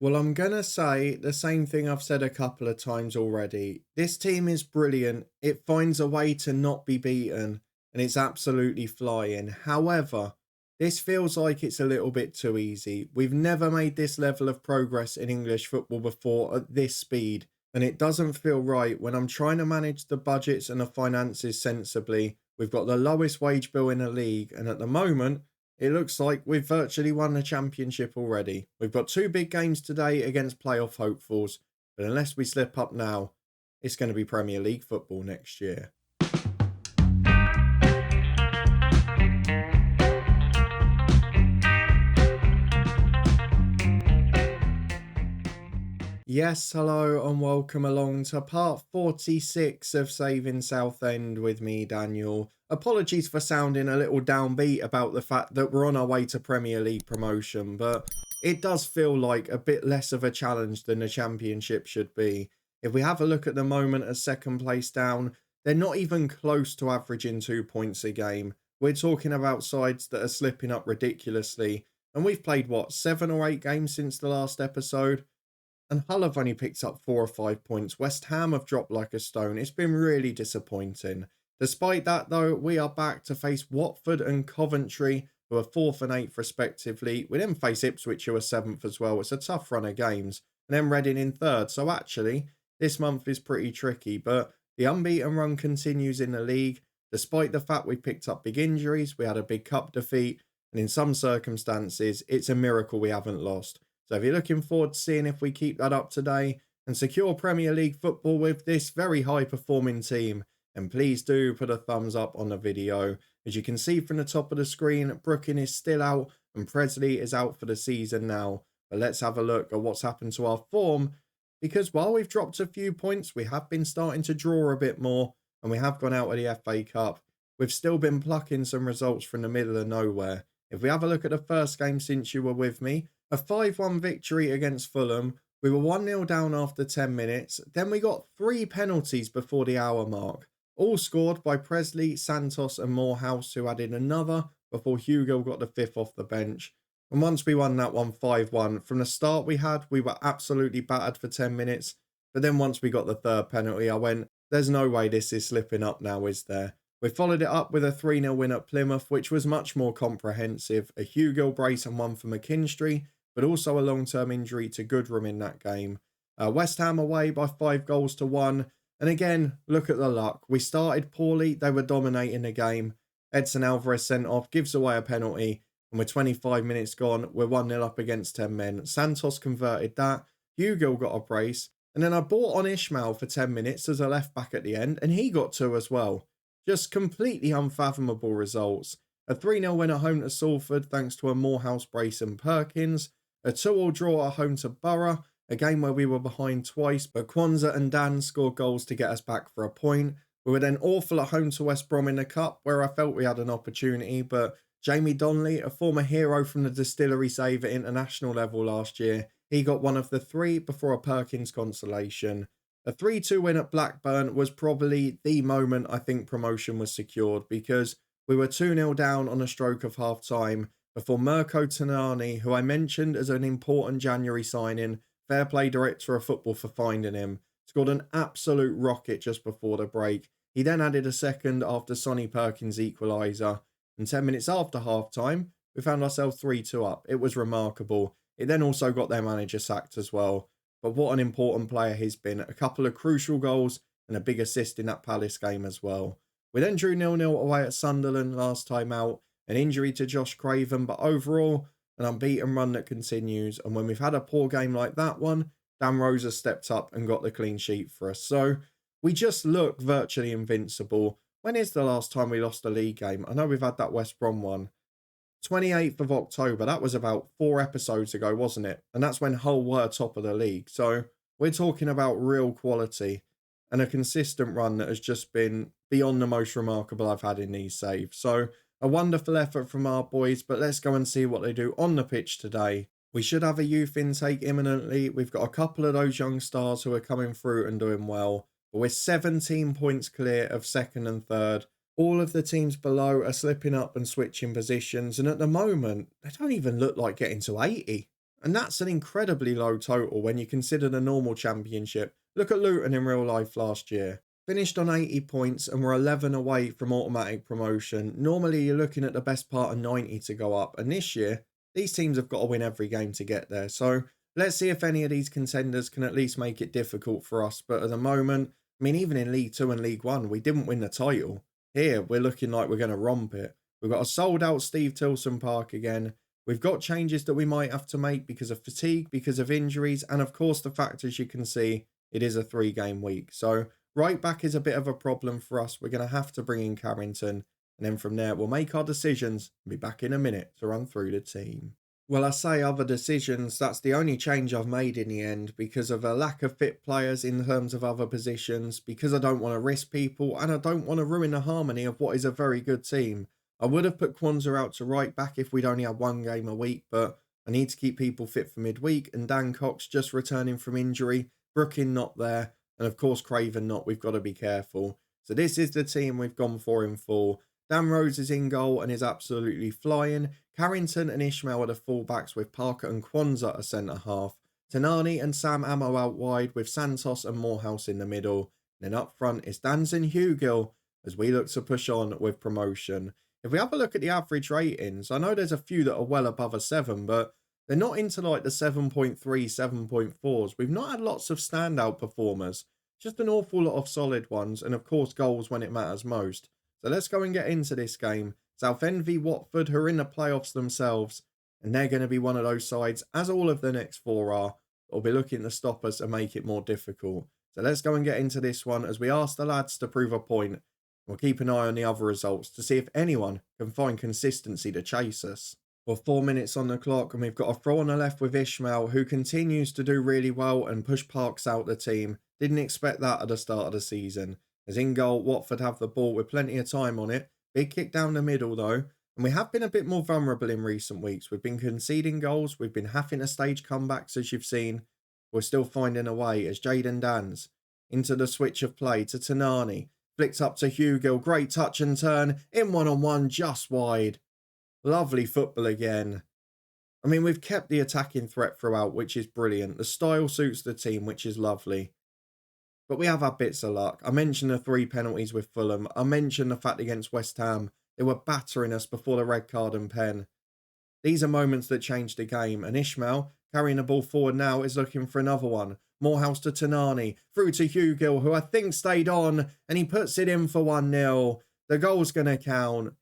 Well, I'm going to say the same thing I've said a couple of times already. This team is brilliant. It finds a way to not be beaten, and it's absolutely flying. However, this feels like it's a little bit too easy. We've never made this level of progress in English football before at this speed, and it doesn't feel right when I'm trying to manage the budgets and the finances sensibly. We've got the lowest wage bill in the league, and at the moment, it looks like we've virtually won the championship already. We've got two big games today against playoff hopefuls, but unless we slip up now, it's going to be Premier League football next year. Yes, hello and welcome along to part 46 of Saving Southend with me, Daniel. Apologies for sounding a little downbeat about the fact that we're on our way to Premier League promotion, but it does feel like a bit less of a challenge than the Championship should be. If we have a look at the moment as second place down, they're not even close to averaging 2 points a game. We're talking about sides that are slipping up ridiculously, and we've played, what, 7 or 8 games since the last episode? And Hull have only picked up 4 or 5 points. West Ham have dropped like a stone. It's been really disappointing. Despite that, though, we are back to face Watford and Coventry, who are fourth and eighth respectively. We then face Ipswich, who are seventh as well. It's a tough run of games. And then Reading in third. So actually, this month is pretty tricky. But the unbeaten run continues in the league. Despite the fact we picked up big injuries, we had a big cup defeat. And in some circumstances, it's a miracle we haven't lost. So if you're looking forward to seeing if we keep that up today and secure Premier League football with this very high performing team, then please do put a thumbs up on the video. As you can see from the top of the screen, Brooking is still out and Presley is out for the season now. But let's have a look at what's happened to our form, because while we've dropped a few points, we have been starting to draw a bit more and we have gone out of the FA Cup. We've still been plucking some results from the middle of nowhere. If we have a look at the first game since you were with me, a 5-1 victory against Fulham. We were 1-0 down after 10 minutes. Then we got 3 penalties before the hour mark, all scored by Presley, Santos and Morehouse, who added another before Hugo got the 5th off the bench. And once we won that one 5-1, from the start we were absolutely battered for 10 minutes. But then once we got the third penalty, I went, there's no way this is slipping up now, is there? We followed it up with a 3-0 win at Plymouth, which was much more comprehensive. A Hugo brace and one for McKinstry, but also a long-term injury to Goodrum in that game. West Ham away by 5-1. And again, look at the luck. We started poorly. They were dominating the game. Edson Alvarez sent off, gives away a penalty. And with 25 minutes gone, we're 1-0 up against 10 men. Santos converted that. Hugo got a brace. And then I bought on Ishmael for 10 minutes as a left back at the end. And he got 2 as well. Just completely unfathomable results. A 3-0 win at home to Salford thanks to a Morehouse brace and Perkins. A 2-2 draw at home to Borough, a game where we were behind twice, but Kwanzaa and Dan scored goals to get us back for a point. We were then awful at home to West Brom in the Cup, where I felt we had an opportunity, but Jamie Donnelly, a former hero from the Distillery save at international level last year, he got one of the 3 before a Perkins consolation. A 3-2 win at Blackburn was probably the moment I think promotion was secured, because we were 2-0 down on a stroke of half-time, before Mirko Tanani, who I mentioned as an important January signing, fair play director of football for finding him, scored an absolute rocket just before the break. He then added a second after Sonny Perkins' equaliser, and 10 minutes after half-time, we found ourselves 3-2 up. It was remarkable. It then also got their manager sacked as well. But what an important player he's been. A couple of crucial goals and a big assist in that Palace game as well. We then drew 0-0 away at Sunderland last time out. An injury to Josh Craven, but overall, an unbeaten run that continues. And when we've had a poor game like that one, Dan Rosa stepped up and got the clean sheet for us. So we just look virtually invincible. When is the last time we lost a league game? I know we've had that West Brom one. 28th of October, that was about 4 episodes ago, wasn't it? And that's when Hull were top of the league. So we're talking about real quality and a consistent run that has just been beyond the most remarkable I've had in these saves. So a wonderful effort from our boys, but let's go and see what they do on the pitch today. We should have a youth intake imminently. We've got a couple of those young stars who are coming through and doing well. But we're 17 points clear of second and third. All of the teams below are slipping up and switching positions. And at the moment, they don't even look like getting to 80. And that's an incredibly low total when you consider the normal championship. Look at Luton in real life last year. Finished on 80 points and were 11 away from automatic promotion. Normally you're looking at the best part of 90 to go up. And this year, these teams have got to win every game to get there. So let's see if any of these contenders can at least make it difficult for us. But at the moment, I mean, even in League 2 and League 1, we didn't win the title. Here, we're looking like we're going to romp it. We've got a sold out Steve Tilson Park again. We've got changes that we might have to make because of fatigue, because of injuries, and of course the fact, as you can see, it is a 3-game week. So right back is a bit of a problem for us. We're going to have to bring in Carrington, and then from there we'll make our decisions and be back in a minute to run through the team. Well, I say other decisions, that's the only change I've made in the end because of a lack of fit players in terms of other positions, because I don't want to risk people and I don't want to ruin the harmony of what is a very good team. I would have put Kwanzaa out to right back if we'd only had 1 game a week, but I need to keep people fit for midweek, and Dan Cox just returning from injury, Brookin not there, and of course Craven not. We've got to be careful. So this is the team we've gone for in full. Dan Rose is in goal and is absolutely flying. Carrington and Ishmael are the fullbacks with Parker and Kwanzaa at centre-half. Tanani and Sam Ammo out wide with Santos and Morehouse in the middle. And then up front is Dans and Hugill as we look to push on with promotion. If we have a look at the average ratings, I know there's a few that are well above a 7, but they're not into like the 7.3, 7.4s. We've not had lots of standout performers, just an awful lot of solid ones, and of course goals when it matters most. So let's go and get into this game. Southend v Watford, who are in the playoffs themselves, and they're going to be one of those sides, as all of the next 4 are, that will be looking to stop us and make it more difficult. So let's go and get into this one as we ask the lads to prove a point. We'll keep an eye on the other results to see if anyone can find consistency to chase us. Well, 4 minutes on the clock and we've got a throw on the left with Ishmael, who continues to do really well and push Parks out the team. Didn't expect that at the start of the season. As in goal, Watford have the ball with plenty of time on it. Big kick down the middle though. And we have been a bit more vulnerable in recent weeks. We've been conceding goals. We've been having to stage comebacks, as you've seen. We're still finding a way as Jaden Dans into the switch of play to Tanani. Flicks up to Hugill, great touch and turn, in one-on-one, just wide. Lovely football again. I mean, we've kept the attacking threat throughout, which is brilliant. The style suits the team, which is lovely. But we have had bits of luck. I mentioned the 3 penalties with Fulham. I mentioned the fact against West Ham, they were battering us before the red card and pen. These are moments that change the game, and Ishmael, carrying the ball forward now, is looking for another one. Morehouse to Tanani, through to Hugill, who I think stayed on, and he puts it in for 1-0. The goal's going to count.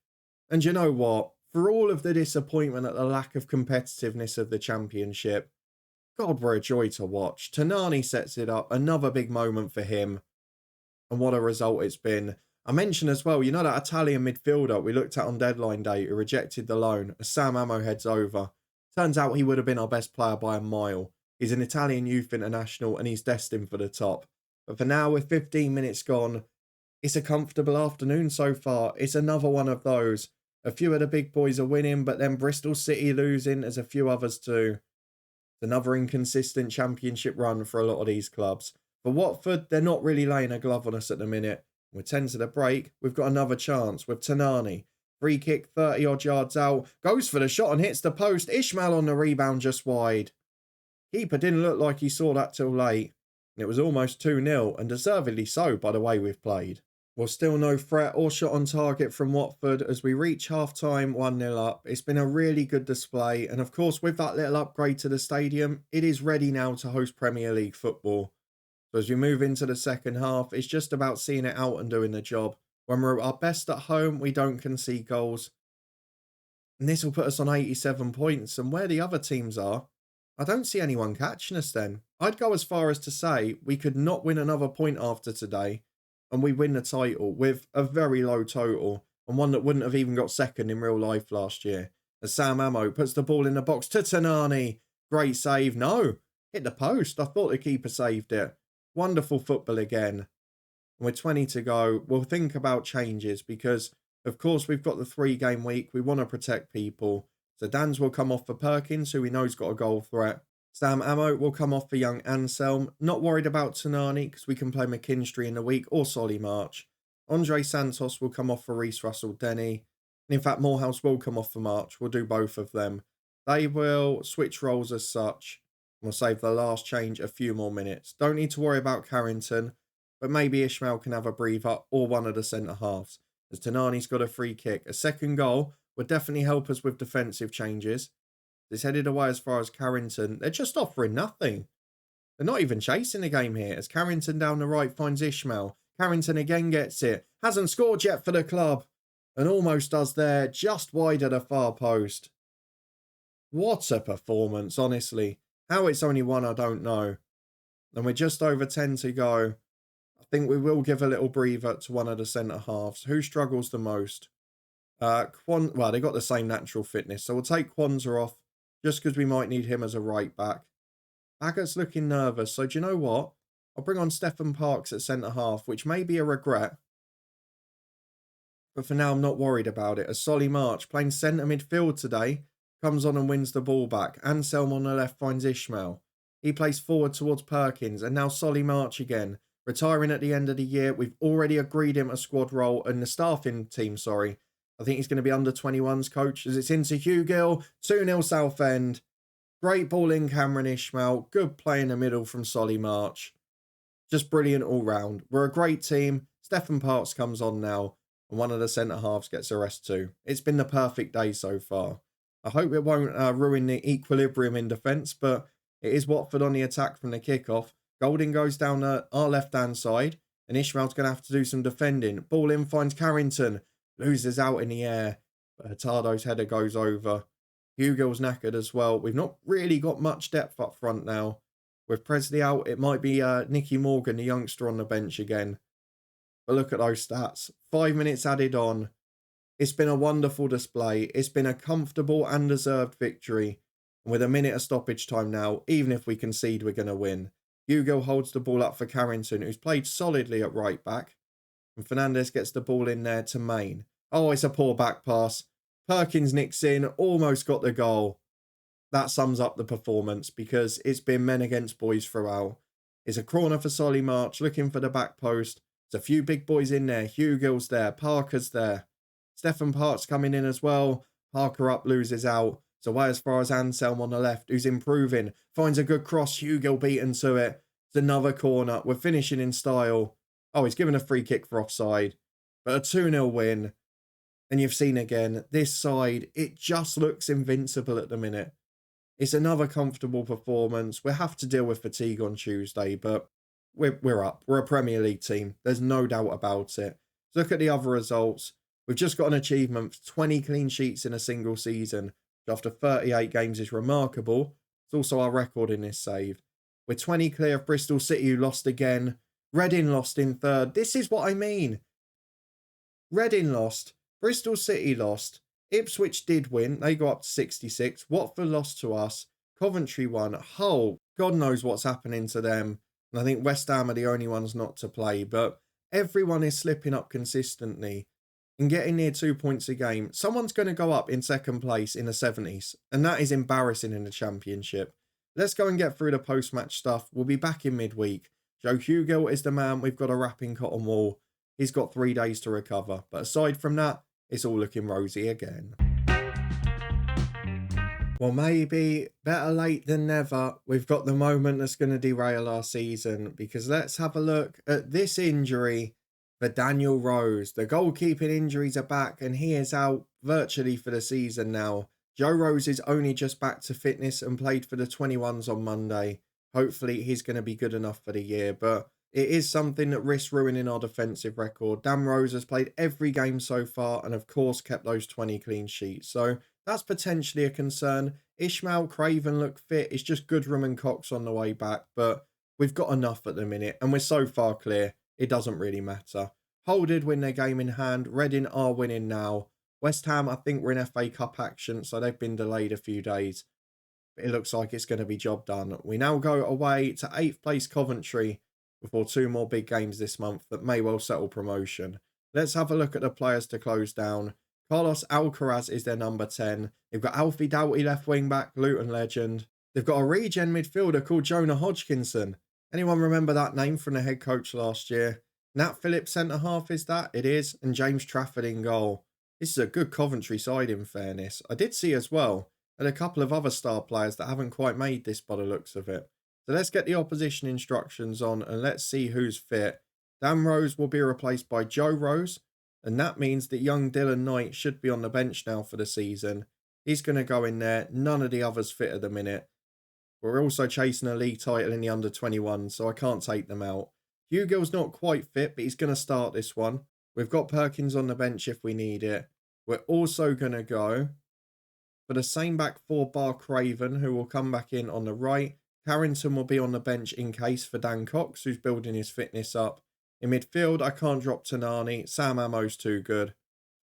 And you know what? For all of the disappointment at the lack of competitiveness of the championship, God, we're a joy to watch. Tanani sets it up, another big moment for him. And what a result it's been. I mentioned as well, you know that Italian midfielder we looked at on deadline day who rejected the loan as Sam Ammo heads over. Turns out he would have been our best player by a mile. He's an Italian youth international and he's destined for the top. But for now, with 15 minutes gone, it's a comfortable afternoon so far. It's another one of those. A few of the big boys are winning, but then Bristol City losing as a few others too. It's another inconsistent championship run for a lot of these clubs. For Watford, they're not really laying a glove on us at the minute. With 10 to the break, we've got another chance with Tanani. Free kick, 30 odd yards out. Goes for the shot and hits the post. Ishmael on the rebound just wide. Keeper didn't look like he saw that till late. And it was almost 2-0 and deservedly so by the way we've played. Well, still no threat or shot on target from Watford as we reach half-time 1-0 up. It's been a really good display. And of course, with that little upgrade to the stadium, it is ready now to host Premier League football. So as we move into the second half, it's just about seeing it out and doing the job. When we're at our best at home, we don't concede goals. And this will put us on 87 points. And where the other teams are, I don't see anyone catching us then. I'd go as far as to say we could not win another point after today and we win the title with a very low total and one that wouldn't have even got second in real life last year. As Sam Ammo puts the ball in the box to Tanani. Great save. No, hit the post. I thought the keeper saved it. Wonderful football again. And with 20 to go, we'll think about changes because, of course, we've got the 3-game week. We want to protect people. So Dan's will come off for Perkins, who we know's got a goal threat. Sam Ammo will come off for young Anselm. Not worried about Tanani because we can play McKinstry in the week or Solly March. Andre Santos will come off for Reece Russell Denny. And in fact, Morehouse will come off for March. We'll do both of them. They will switch roles as such. We'll save the last change a few more minutes. Don't need to worry about Carrington, but maybe Ishmael can have a breather or one of the centre halves. As Tanani's got a free kick. A second goal would definitely help us with defensive changes. It's headed away as far as Carrington. They're just offering nothing. They're not even chasing the game here. As Carrington down the right finds Ishmael. Carrington again gets it. Hasn't scored yet for the club. And almost does there, just wide of the far post. What a performance, honestly. How it's only one, I don't know. And we're just over 10 to go. I think we will give a little breather to one of the centre halves. Who struggles the most? Well, they got the same natural fitness, so we'll take Kwanzaa off just because we might need him as a right back. Agat's looking nervous, so do you know what? I'll bring on Stephen Parks at centre half, which may be a regret. But for now, I'm not worried about it. As Solly March, playing centre midfield today, comes on and wins the ball back. Anselm on the left finds Ishmael. He plays forward towards Perkins, and now Solly March again. Retiring at the end of the year, we've already agreed him a squad role in the staffing team, sorry. I think he's going to be under 21s coach as it's into Hugh Gill, 2-0 Southend. Great ball in Cameron Ishmael, good play in the middle from Solly March. Just brilliant all round. We're a great team. Stephen Parks comes on now and one of the centre halves gets a rest too. It's been the perfect day so far. I hope it won't ruin the equilibrium in defence, but it is Watford on the attack from the kickoff. Golding goes down our left-hand side and Ishmael's going to have to do some defending. Ball in finds Carrington. Loses out in the air, but Hurtado's header goes over. Hugo's knackered as well. We've not really got much depth up front now. With Presley out, it might be Nicky Morgan, the youngster, on the bench again. But look at those stats. 5 minutes added on. It's been a wonderful display. It's been a comfortable and deserved victory. And with a minute of stoppage time now, even if we concede, we're going to win. Hugo holds the ball up for Carrington, who's played solidly at right back. And Fernandez gets the ball in there to Main. Oh, it's a poor back pass. Perkins nicks in, almost got the goal. That sums up the performance because it's been men against boys throughout. It's a corner for Solly March, looking for the back post. There's a few big boys in there. Hugo's there. Parker's there. Stephen Parks coming in as well. Parker up, loses out. It's away as far as Anselm on the left, who's improving. Finds a good cross. Hugo beaten to it. It's another corner. We're finishing in style. Oh, he's given a free kick for offside. But a 2-0 win. And you've seen again, this side, it just looks invincible at the minute. It's another comfortable performance. We'll have to deal with fatigue on Tuesday, but we're up. We're a Premier League team. There's no doubt about it. Look at the other results. We've just got an achievement for 20 clean sheets in a single season, which after 38 games is remarkable. It's also our record in this save. We're 20 clear of Bristol City, who lost again. Reading lost in third. This is what I mean. Reading lost. Bristol City lost. Ipswich did win. They got up to 66. Watford lost to us. Coventry won. Hull, God knows what's happening to them. And I think West Ham are the only ones not to play. But everyone is slipping up consistently and getting near 2 points a game. Someone's going to go up in second place in the 70s. And that is embarrassing in the Championship. Let's go and get through the post-match stuff. We'll be back in midweek. Joe Hugill is the man we've got a wrap in cotton wool. He's got 3 days to recover. But aside from that, it's all looking rosy again. Well, maybe better late than never. We've got the moment that's going to derail our season, because let's have a look at this injury for Daniel Rose. The goalkeeping injuries are back and he is out virtually for the season now. Joe Rose is only just back to fitness and played for the 21s on Monday. Hopefully he's going to be good enough for the year, but it is something that risks ruining our defensive record. Dan Rose has played every game so far and of course kept those 20 clean sheets. So that's potentially a concern. Ishmael, Craven look fit. It's just Goodrum and Cox on the way back, but we've got enough at the minute and we're so far clear, it doesn't really matter. Hull did win their game in hand. Reading are winning now. West Ham, I think we're in FA Cup action, so they've been delayed a few days. But it looks like it's going to be job done. We now go away to 8th place Coventry before 2 more big games this month that may well settle promotion. Let's have a look at the players to close down. Carlos Alcaraz is their number 10. They've got Alfie Doughty left wing back, Luton legend. They've got a regen midfielder called Jonah Hodgkinson. Anyone remember that name from the head coach last year? Nat Phillips centre half is that? It is. And James Trafford in goal. This is a good Coventry side in fairness. I did see as well, and a couple of other star players that haven't quite made this by the looks of it. So let's get the opposition instructions on and let's see who's fit. Dan Rose will be replaced by Joe Rose, and that means that young Dylan Knight should be on the bench now for the season. He's going to go in there. None of the others fit at the minute. We're also chasing a league title in the under-21, so I can't take them out. Hugill's not quite fit, but he's going to start this one. We've got Perkins on the bench if we need it. We're also going to go for the same back four bar Craven, who will come back in on the right. Carrington will be on the bench in case for Dan Cox, who's building his fitness up. In midfield, I can't drop Tanani. Sam Ammo's too good.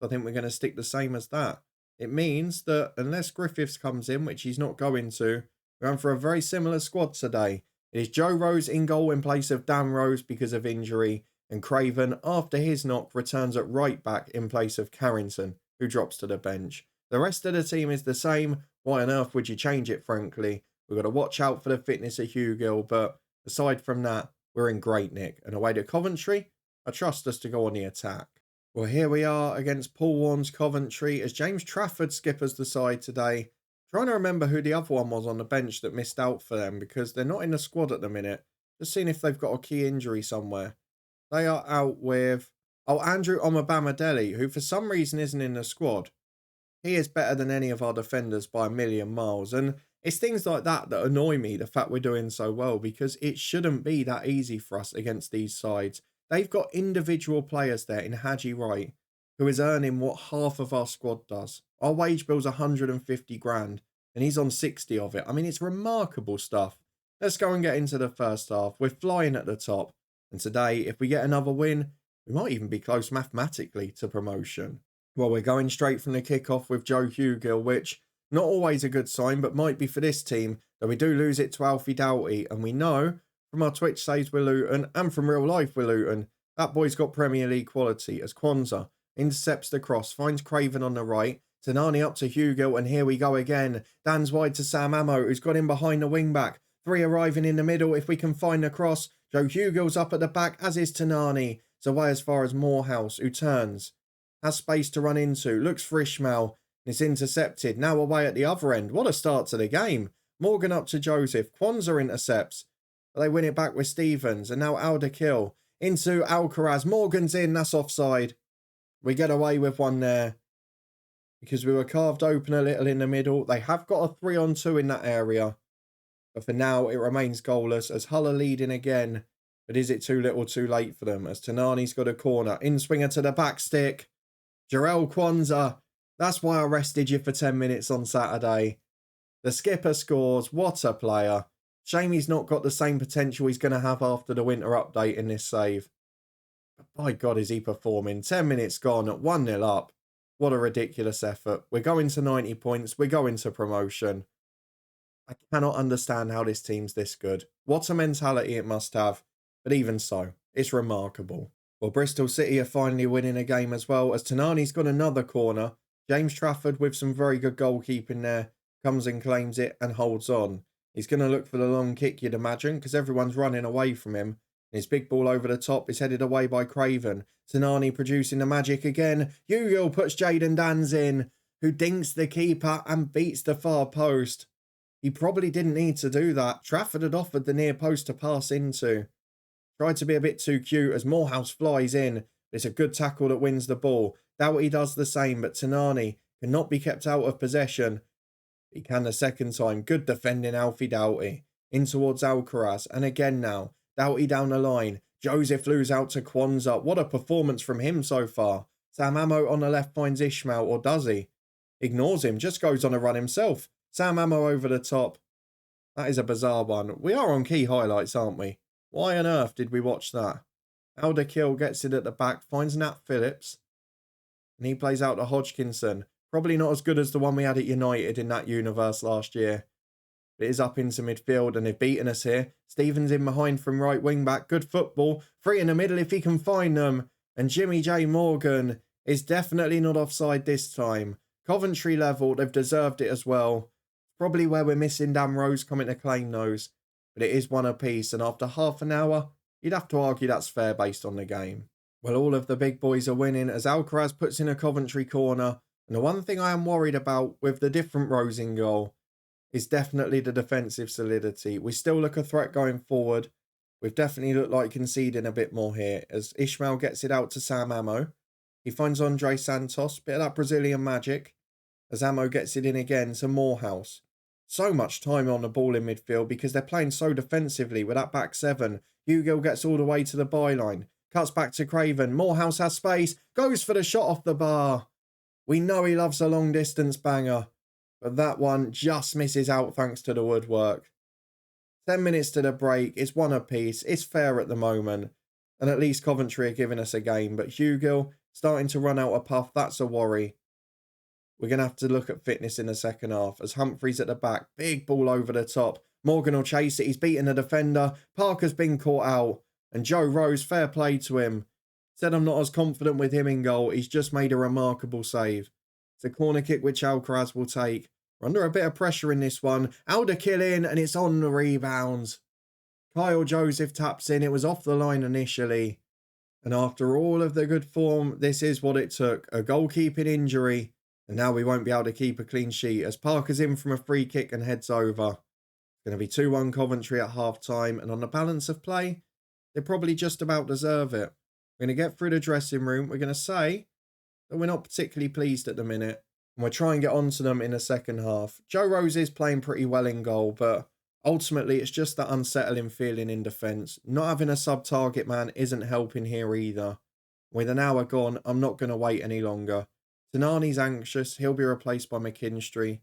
I think we're going to stick the same as that. It means that unless Griffiths comes in, which he's not going to, we're going for a very similar squad today. It is Joe Rose in goal in place of Dan Rose because of injury, and Craven, after his knock, returns at right back in place of Carrington, who drops to the bench. The rest of the team is the same. Why on earth would you change it, frankly? We've got to watch out for the fitness of Hugill, but aside from that, we're in great nick. And away to Coventry, I trust us to go on the attack. Well, here we are against Paul Warne's Coventry as James Trafford skippers the side today. Trying to remember who the other one was on the bench that missed out for them because they're not in the squad at the minute. Just seeing if they've got a key injury somewhere. They are out with, Andrew Omobamidele, who for some reason isn't in the squad. He is better than any of our defenders by a million miles. And it's things like that that annoy me, the fact we're doing so well, because it shouldn't be that easy for us against these sides. They've got individual players there in Haji Wright, who is earning what half of our squad does. Our wage bill's 150 grand, and he's on 60 of it. I mean, it's remarkable stuff. Let's go and get into the first half. We're flying at the top. And today, if we get another win, we might even be close mathematically to promotion. Well, we're going straight from the kickoff with Joe Hugill, which not always a good sign, but might be for this team, though we do lose it to Alfie Doughty. And we know from our Twitch saves with Luton and from real life with Luton, that boy's got Premier League quality as Kwanzaa intercepts the cross, finds Craven on the right, Tanani up to Hugill, and here we go again. Dan's wide to Sam Ammo, who's got in behind the wing-back. Three arriving in the middle if we can find the cross. Joe Hugill's up at the back, as is Tanani. It's away as far as Morehouse, who turns. Has space to run into, looks for Ishmael. It's intercepted, now away at the other end. What a start to the game. Morgan up to Joseph. Kwanzaa intercepts. But they win it back with Stevens, and now Alderkill. Into Alcaraz. Morgan's in, that's offside. We get away with one there. Because we were carved open a little in the middle. They have got a 3-on-2 in that area. But for now, it remains goalless as Hull are leading again. But is it too little too late for them? As Tanani's got a corner. In-swinger to the back stick. Jarell Kwanzaa. That's why I rested you for 10 minutes on Saturday. The skipper scores. What a player. Shame he's not got the same potential he's going to have after the winter update in this save. But by God, is he performing. 10 minutes gone at 1-0 up. What a ridiculous effort. We're going to 90 points. We're going to promotion. I cannot understand how this team's this good. What a mentality it must have. But even so, it's remarkable. Well, Bristol City are finally winning a game as well as Tanani's got another corner. James Trafford with some very good goalkeeping there. Comes and claims it and holds on. He's going to look for the long kick, you'd imagine, because everyone's running away from him. His big ball over the top is headed away by Craven. Tanani producing the magic again. Hugill puts Jayden Dans in, who dinks the keeper and beats the far post. He probably didn't need to do that. Trafford had offered the near post to pass into. Tried to be a bit too cute as Morehouse flies in. It's a good tackle that wins the ball. Doughty does the same, but Tanani cannot be kept out of possession. He can the second time. Good defending Alfie Doughty. In towards Alcaraz. And again now. Doughty down the line. Joseph lose out to Kwanzaa. What a performance from him so far. Sam Ammo on the left finds Ishmael, or does he? Ignores him, just goes on a run himself. Sam Ammo over the top. That is a bizarre one. We are on key highlights, aren't we? Why on earth did we watch that? Alderkill gets it at the back, finds Nat Phillips. And he plays out to Hodgkinson. Probably not as good as the one we had at United in that universe last year. It is up into midfield and they've beaten us here. Stevens in behind from right wing back. Good football. Free in the middle if he can find them. And Jimmy J. Morgan is definitely not offside this time. Coventry level, they've deserved it as well. Probably where we're missing Dan Rose coming to claim those. But it is one apiece, and after half an hour, you'd have to argue that's fair based on the game. Well, all of the big boys are winning as Alcaraz puts in a Coventry corner. And the one thing I am worried about with the different rows in goal is definitely the defensive solidity. We still look a threat going forward. We've definitely looked like conceding a bit more here as Ishmael gets it out to Sam Ammo. He finds Andre Santos, bit of that Brazilian magic, as Ammo gets it in again to Morehouse. So much time on the ball in midfield because they're playing so defensively with that back seven. Hugill gets all the way to the byline, cuts back to Craven. Morehouse has space, goes for the shot off the bar. We know he loves a long distance banger, but that one just misses out thanks to the woodwork. 10 minutes to the break, it's one apiece, it's fair at the moment, and at least Coventry are giving us a game, but Hugill starting to run out a puff, that's a worry. We're going to have to look at fitness in the second half as Humphreys at the back, big ball over the top. Morgan will chase it, he's beaten the defender, Parker's been caught out, and Joe Rose, fair play to him. Said I'm not as confident with him in goal, he's just made a remarkable save. It's a corner kick which Alcaraz will take. We're under a bit of pressure in this one. Alder kill in and it's on the rebounds. Kyle Joseph taps in, it was off the line initially. And after all of the good form, this is what it took. A goalkeeping injury. And now we won't be able to keep a clean sheet as Parker's in from a free kick and heads over. It's going to be 2-1 Coventry at half time. And on the balance of play, they probably just about deserve it. We're going to get through the dressing room. We're going to say that we're not particularly pleased at the minute. And we'll try and get onto them in the second half. Joe Rose is playing pretty well in goal, but ultimately it's just that unsettling feeling in defence. Not having a sub-target man isn't helping here either. With an hour gone, I'm not going to wait any longer. Tanani's anxious, he'll be replaced by McKinstry.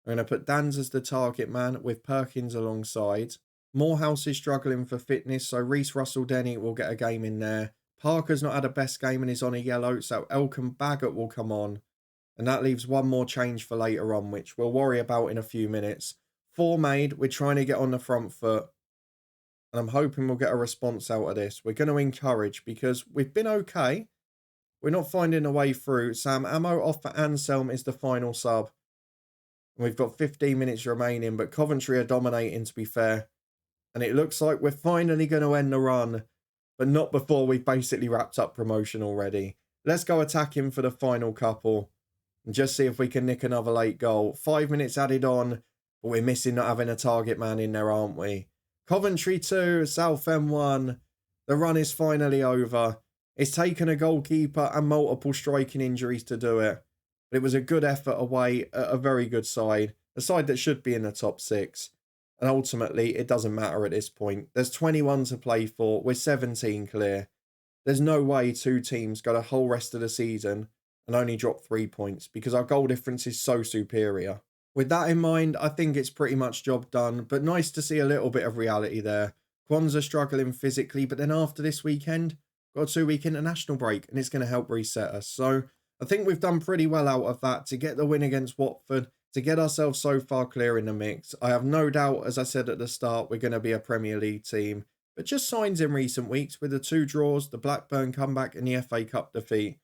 I'm going to put Danz as the target man with Perkins alongside. Morehouse is struggling for fitness, so Reece Russell-Denny will get a game in there. Parker's not had a best game and is on a yellow, so Elkan Baggott will come on. And that leaves one more change for later on, which we'll worry about in a few minutes. 4 made, we're trying to get on the front foot. And I'm hoping we'll get a response out of this. We're going to encourage because we've been okay. We're not finding a way through. Sam Ammo off for Anselm is the final sub. And we've got 15 minutes remaining, but Coventry are dominating, to be fair. And it looks like we're finally going to end the run, but not before we've basically wrapped up promotion already. Let's go attacking for the final couple and just see if we can nick another late goal. 5 minutes added on, but we're missing not having a target man in there, aren't we? Coventry 2, Southend 1. The run is finally over. It's taken a goalkeeper and multiple striking injuries to do it. But it was a good effort away at a very good side. A side that should be in the top 6. And ultimately, it doesn't matter at this point. There's 21 to play for. We're 17 clear. There's no way 2 teams go the whole rest of the season and only drop 3 points because our goal difference is so superior. With that in mind, I think it's pretty much job done, but nice to see a little bit of reality there. Kwanzaa struggling physically, but then after this weekend, got a 2-week international break and it's going to help reset us. So I think we've done pretty well out of that to get the win against Watford, to get ourselves so far clear in the mix. I have no doubt, as I said at the start, we're going to be a Premier League team. But just signs in recent weeks with the 2 draws, the Blackburn comeback and the FA Cup defeat,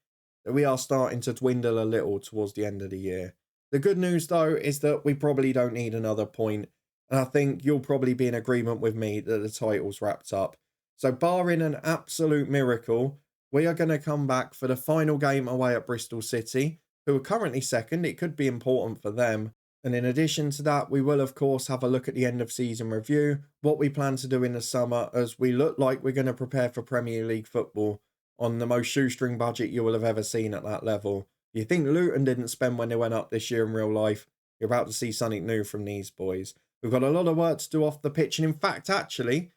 that we are starting to dwindle a little towards the end of the year. The good news, though, is that we probably don't need another point. And I think you'll probably be in agreement with me that the title's wrapped up. So barring an absolute miracle, we are going to come back for the final game away at Bristol City, who are currently second. It could be important for them. And in addition to that, we will, of course, have a look at the end of season review, what we plan to do in the summer, as we look like we're going to prepare for Premier League football on the most shoestring budget you will have ever seen at that level. You think Luton didn't spend when they went up this year in real life? You're about to see something new from these boys. We've got a lot of work to do off the pitch. And in fact, actually,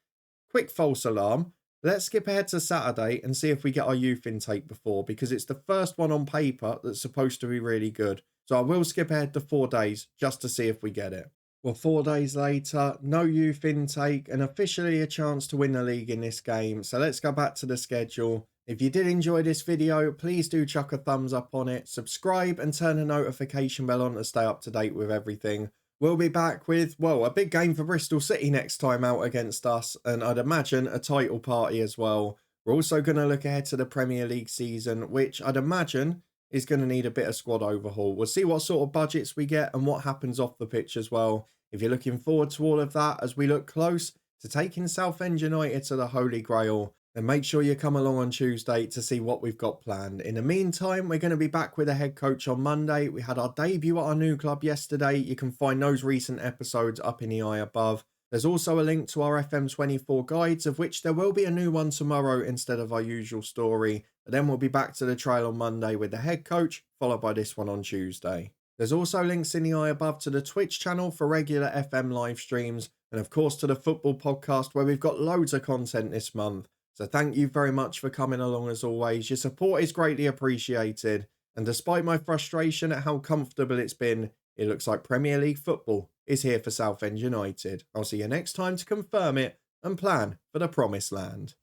quick false alarm. Let's skip ahead to Saturday and see if we get our youth intake before, because it's the first one on paper that's supposed to be really good. So I will skip ahead to 4 days just to see if we get it. Well, 4 days later, no youth intake and officially a chance to win the league in this game. So let's go back to the schedule. If you did enjoy this video, please do chuck a thumbs up on it, subscribe and turn the notification bell on to stay up to date with everything. We'll be back with, well, a big game for Bristol City next time out against us, and I'd imagine a title party as well. We're also going to look ahead to the Premier League season, which I'd imagine is going to need a bit of squad overhaul. We'll see what sort of budgets we get and what happens off the pitch as well. If you're looking forward to all of that as we look close to taking Southend United to the Holy Grail, And make sure you come along on Tuesday to see what we've got planned. In the meantime, we're going to be back with a head coach on Monday. We had our debut at our new club yesterday. You can find those recent episodes up in the eye above. There's also a link to our FM24 guides, of which there will be a new one tomorrow instead of our usual story. But then we'll be back to the trail on Monday with the head coach, followed by this one on Tuesday. There's also links in the eye above to the Twitch channel for regular FM live streams, and of course to the football podcast where we've got loads of content this month. So thank you very much for coming along as always. Your support is greatly appreciated. And despite my frustration at how comfortable it's been, it looks like Premier League football is here for Southend United. I'll see you next time to confirm it and plan for the promised land.